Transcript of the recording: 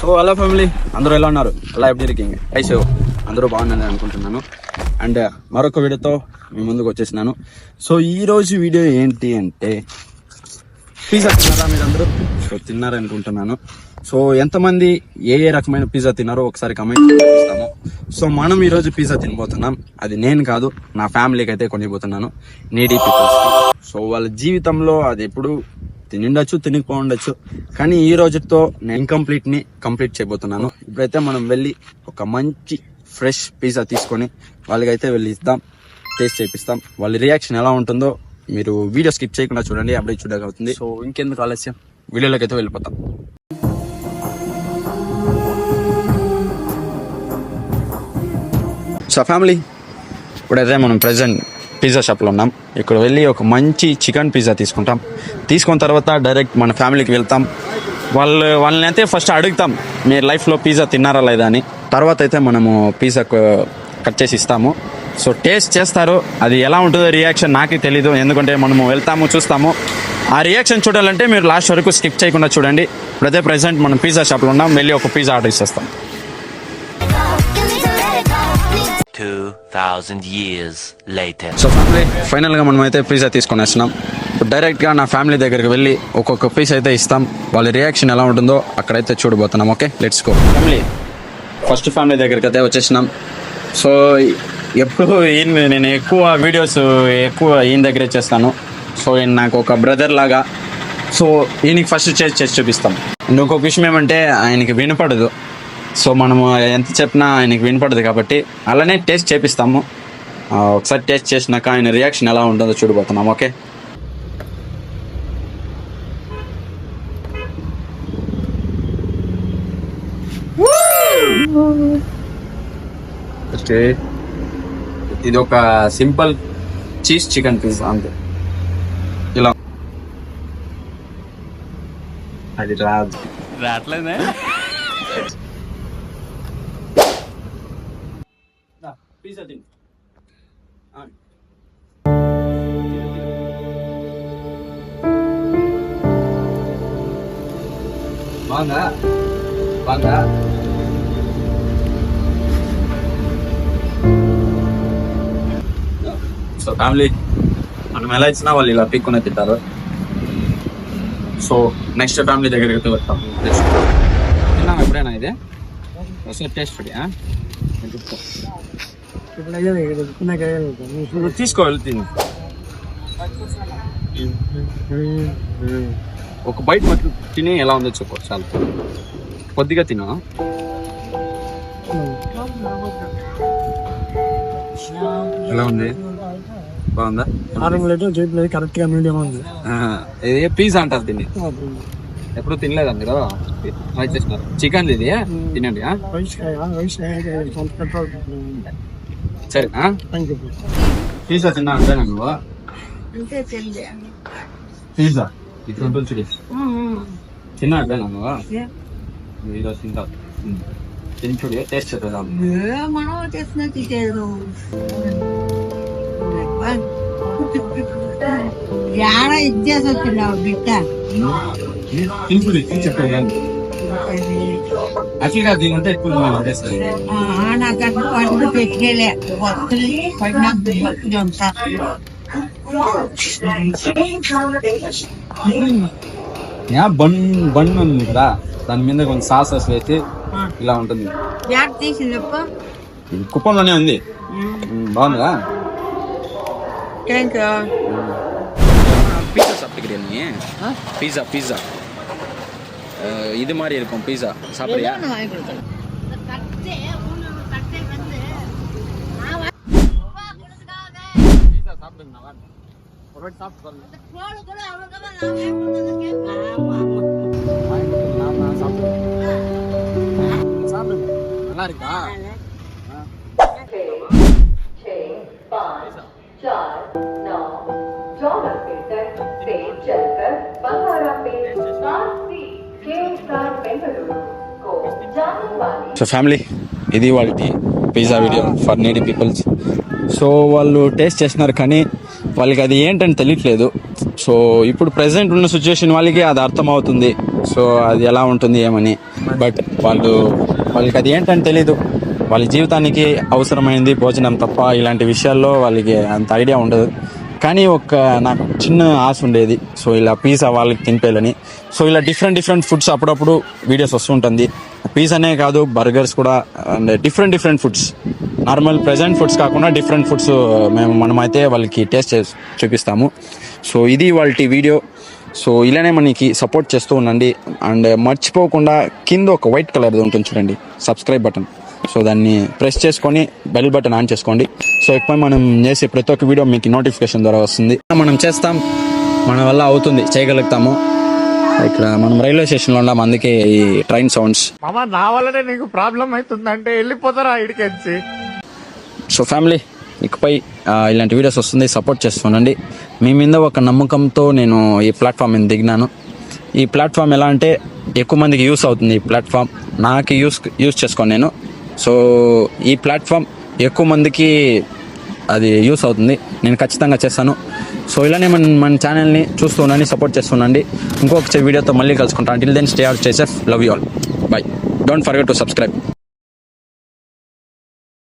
So అలా family అందరూ ఎలా ఉన్నారు? అలా ఎవ్రీథింగ్ ఐసో అందరూ బాగున్నారని అనుకుంటున్నాను. అండ్ మరొక వీడియోతో మీ ముందుకు వచ్చేసినాను. సో ఈ రోజు వీడియో ఏంటి అంటే పిజ్జా తిన్నారా మీరు అందరూ? సో తిన్నారనుకుంటున్నాను. సో ఎంతమంది ఏ రకమైన పిజ్జా తిన్నారో ఒకసారి కమెంట్ చేస్తాము. సో మనం ఈరోజు పిజ్జా తినబోతున్నాం. అది నేను కాదు, నా ఫ్యామిలీకి అయితే కొనిపోతున్నాను, నీడీ పీపుల్స్. సో వాళ్ళ జీవితంలో అది ఎప్పుడు తినిండొచ్చు, తినకపోండొచ్చు, కానీ ఈ రోజుతో నేను ఇన్కంప్లీట్ ని కంప్లీట్ చేయబోతున్నాను. ఇప్పుడైతే మనం వెళ్ళి ఒక మంచి ఫ్రెష్ పిజ్జా తీసుకొని వాళ్ళకైతే వెళ్ళి ఇద్దాం, టేస్ట్ చేపిస్తాం. వాళ్ళ రియాక్షన్ ఎలా ఉంటుందో మీరు వీడియో స్కిప్ చేయకుండా చూడండి, అప్పుడే చూడగలుగుతుంది. సో ఇంకెందుకు ఆలస్యం, వీడియోలోకి అయితే వెళ్ళిపోతాం. సో ఫ్యామిలీ ఇప్పుడైతే మనం ప్రెజెంట్ పిజ్జా షాప్లో ఉన్నాం. ఇక్కడ వెళ్ళి ఒక మంచి చికెన్ పిజ్జా తీసుకున్న తర్వాత డైరెక్ట్ మన ఫ్యామిలీకి వెళ్తాం. వాళ్ళని అయితే ఫస్ట్ అడుగుతాం మీరు లైఫ్లో పిజ్జా తిన్నారా లేదా అని. తర్వాత అయితే మనము పిజ్జా కట్ చేసి ఇస్తాము. సో టేస్ట్ చేస్తారు, అది ఎలా ఉంటుందో రియాక్షన్ నాకే తెలీదు, ఎందుకంటే మనము వెళ్తాము చూస్తాము. ఆ రియాక్షన్ చూడాలంటే మీరు లాస్ట్ వరకు స్కిప్ చేయకుండా చూడండి. ఇప్పుడైతే ప్రెజెంట్ మనం పిజ్జా షాప్లో ఉన్నాం, వెళ్ళి ఒక పిజ్జా ఆర్డర్ ఇస్తాం. 2000 years later. సో ఫ్యామిలీ ఫైనల్గా మనం అయితే పిజ్జా తీసుకొని వచ్చినాం. ఇప్పుడు డైరెక్ట్గా నా ఫ్యామిలీ దగ్గరికి వెళ్ళి ఒక్కొక్క పీస్ అయితే ఇస్తాం. వాళ్ళ రియాక్షన్ ఎలా ఉంటుందో అక్కడైతే చూడబోతున్నాం. Okay, let's go. Family first family దగ్గరికి అయితే వచ్చేసినాం. సో ఎప్పుడు నేను ఎక్కువ వీడియోస్ ఈయన దగ్గరే చేస్తాను. సో ఈయన నాకు ఒక బ్రదర్ లాగా. సో ఈయనకి ఫస్ట్ చేసి చూపిస్తాం. అండ్ ఇంకొక విషయం ఏమంటే ఆయనకి వినపడదు. సో మనము ఎంత చెప్పినా ఆయనకి వినపడదు కాబట్టి అలానే టేస్ట్ చేపిస్తాము. ఒకసారి టేస్ట్ చేసినాక ఆయన రియాక్షన్ ఎలా ఉంటుందో చూడబోతున్నాం. Okay, okay. ఇది ఒక సింపుల్ చీజ్ చికెన్ పిజ్జా అంతే. ఇలా అది రాట్లేదే. పిజ్జా తిని బాగా సో ఫ్యామిలీ మనం ఎలా ఇచ్చినా వాళ్ళు ఇలా పిక్కునే తింటారు. సో నెక్స్ట్ ఫ్యామిలీ దగ్గరికి అయితే వస్తాం. తిన్నాం ఎప్పుడైనా ఇదే టేస్ట్ పడి తీసుకోవాలి. తిని ఒక బయట మట్టి తిని ఎలా ఉందో చెప్పు. చాలా కొద్దిగా తిన్నా. ఎలా ఉంది? బాగుందా? కరెక్ట్ గా మీడియం ఉంది. ఇది పిజ్జా అంటారు దీన్ని. ఎప్పుడు తినలేదా మీరు? ట్రై చేస్తున్నారు. చికెన్ ఇది తినండి. సరే పిజ్జా తిన్నా అంటే నువ్వు పిజ్జా ఇట్లా ఉంటుంది చూడి. తిన్నా అంటే నువ్వు ఈరోజు తింటావు. తిని చూడి, టేస్ట్ చేద్దాం. ఇచ్చేసి వచ్చినావు బిడ్డ. యాక్చువల్గా దీనికంటే ఎక్కువ పండు పెట్టుకెళ్ళే బండ్ ఉంది కదా, దాని మీద కొంచెం సాసెస్ వేసి ఇలా ఉంటుంది. కుప్పంలోనే ఉంది. బాగుందా? பீஸா சாப்பிட்டுக்கிறியா நீ? பீஸா இது மாதிரி இருக்கும். பீஸா சாப்பிடுறியா? பீஸா சாப்பிடுங்க. ஒரு வாட்டி சாப்பிட்டு பாருங்க. சாப்பிடுங்க, நல்லா இருக்கா? సో ఫ్యామిలీ ఇది వాళ్ళ pizza video for needy peoples. So వాళ్ళు టేస్ట్ చేస్తున్నారు కానీ వాళ్ళకి అది ఏంటని తెలియట్లేదు. సో ఇప్పుడు ప్రెసెంట్ ఉన్న సిచ్యువేషన్ వాళ్ళకి అది అర్థం అవుతుంది. సో అది ఎలా ఉంటుంది ఏమని, బట్ వాళ్ళకి అది ఏంటని తెలీదు. వాళ్ళ జీవితానికి అవసరమైంది భోజనం తప్ప ఇలాంటి విషయాల్లో వాళ్ళకి అంత ఐడియా ఉండదు. కానీ నాకు చిన్న ఆశ ఉండేది, సో ఇలా పిజ్జా వాళ్ళకి తినిపేయాలని. సో ఇలా డిఫరెంట్ ఫుడ్స్ అప్పుడప్పుడు వీడియోస్ వస్తుంటుంది. పిజ్జానే కాదు, బర్గర్స్ కూడా, and different foods, normal present foods కాకుండా డిఫరెంట్ ఫుడ్స్ మనమైతే వాళ్ళకి టేస్ట్ చేసి చూపిస్తాము. సో ఇది వాళ్ళ వీడియో. సో ఇలానే మనకి సపోర్ట్ చేస్తూ ఉండండి. అండ్ మర్చిపోకుండా కింద ఒక వైట్ కలర్ది ఉంటుంది చూడండి, సబ్స్క్రైబ్ బటన్. సో దాన్ని ప్రెస్ చేసుకొని బెల్ బటన్ ఆన్ చేసుకోండి. సో ఎక్కువ మనం చేసే ప్రతి ఒక్క వీడియో మీకు నోటిఫికేషన్ ద్వారా వస్తుంది. మనం చేస్తాం, మన వల్ల అవుతుంది, చేయగలుగుతాము. ఇక్కడ మనం రైల్వే స్టేషన్లో ఉన్నాం, అందుకే ఈ ట్రైన్ సౌండ్స్. నా వల్లనే నీకు ప్రాబ్లం అవుతుందంటే వెళ్ళిపోతారా ఇడికెచ్చి. సో ఫ్యామిలీ, ఇకపై ఇలాంటి వీడియోస్ వస్తుంది, సపోర్ట్ చేస్తుండండి. మీ మీద ఒక నమ్మకంతో నేను ఈ ప్లాట్ఫామ్ మీద దిగినాను. ఈ ప్లాట్ఫామ్ ఎలా అంటే ఎక్కువ మందికి యూస్ అవుతుంది. ఈ ప్లాట్ఫామ్ నాకు యూస్ చేసుకోను నేను. సో ఈ ప్లాట్ఫామ్ ఎక్కువ మందికి అది యూస్ అవుతుంది, నేను ఖచ్చితంగా చేస్తాను. సో ఇలానే మన ఛానల్ని చూస్తూ ఉండండి, సపోర్ట్ చేస్తుండండి. ఇంకొక వీడియోతో మళ్ళీ కలుసుకుంటాను. Till then stay safe, love you all, bye. Don't forget to subscribe.